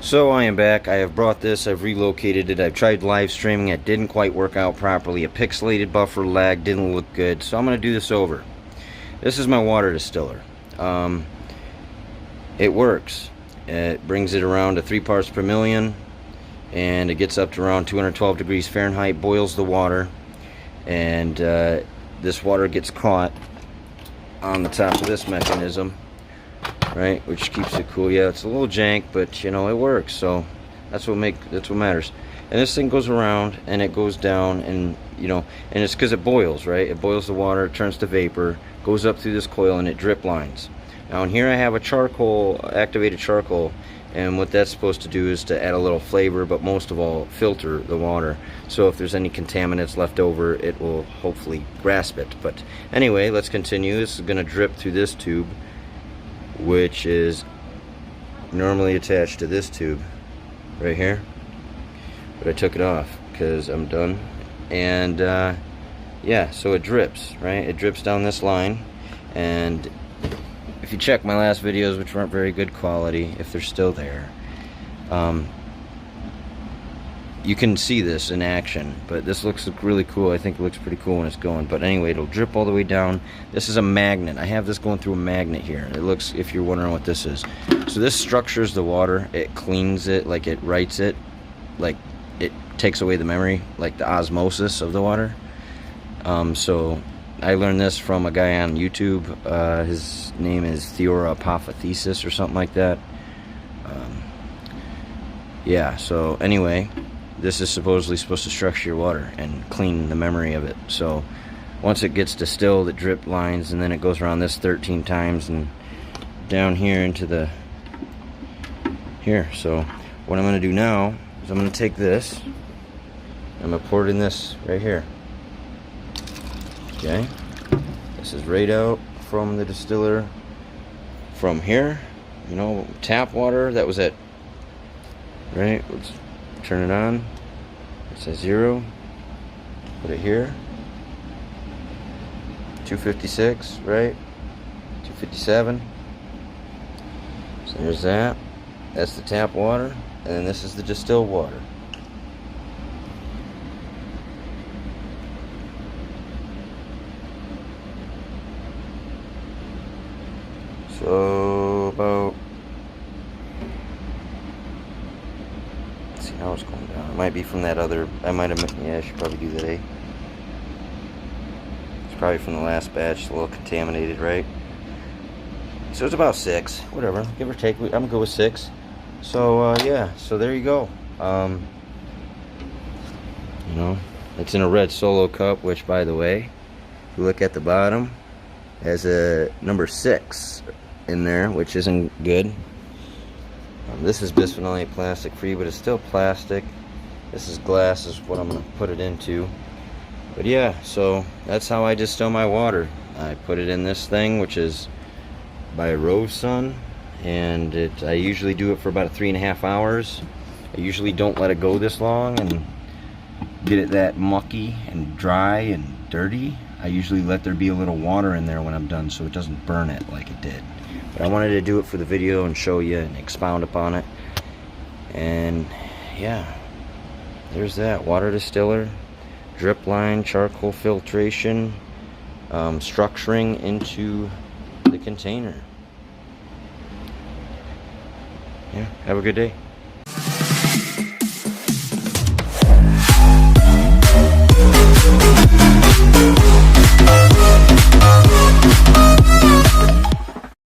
So I am back. I have brought this, I've relocated it, I've tried live streaming, it didn't quite work out properly. A pixelated buffer lag didn't look good, so I'm going to do this over. This is my water distiller. It works. It brings it around to 3 parts per million, and it gets up to around 212 degrees Fahrenheit, boils the water, and this water gets caught on the top of this mechanism, right, which keeps it cool. Yeah, it's a little jank, but you know, it works, so that's what matters. And this thing goes around and it goes down, and you know, and it's because it boils, right? It boils the water, it turns to vapor, goes up through this coil, and it drip lines. Now in here I have a charcoal, activated charcoal, and what that's supposed to do is to add a little flavor, but most of all filter the water, so if there's any contaminants left over, it will hopefully grasp it. But anyway, let's continue. This is going to drip through this tube, which is normally attached to this tube right here, but I took it off because I'm done. And yeah, so it drips, right? It drips down this line, and if you check my last videos, which weren't very good quality, if they're still there, you can see this in action. But this looks really cool. I think it looks pretty cool when it's going. But anyway, it'll drip all the way down. This is a magnet. I have this going through a magnet here. It looks, if you're wondering what this is, so this structures the water. It cleans it, like it writes it, like it takes away the memory, like the osmosis of the water. So I learned this from a guy on YouTube. His name is Theorapothesis or something like that. Yeah, so anyway, this is supposedly supposed to structure your water and clean the memory of it. So once it gets distilled, it drip lines, and then it goes around this 13 times and down here into the here. So what I'm going to do now is I'm going to take this, I'm going to pour it in this right here. Okay, this is right out from the distiller from here, you know, tap water. That was it, right? Let's turn it on. It says 0. Put it here. 256, right? 257. So there's that. That's the tap water, and then this is the distilled water. So about, let's see how it's going down. It might be from that other, I should probably do that. It's probably from the last batch. It's a little contaminated, right? So it's about 6, whatever, give or take. I'm gonna go with 6. So yeah, so there you go. You know, it's in a red Solo cup, which, by the way, if you look at the bottom, has a number 6 in there, which isn't good. This is bisphenol A plastic free, but it's still plastic. This is glass, is what I'm going to put it into. But yeah, so that's how I distill my water. I put it in this thing, which is by Rove Sun, and I usually do it for about 3.5 hours. I usually don't let it go this long and get it that mucky and dry and dirty. I usually let there be a little water in there when I'm done, so it doesn't burn it like it did. But I wanted to do it for the video and show you and expound upon it. And yeah, there's that water distiller, drip line, charcoal filtration, structuring into the container. Yeah, have a good day.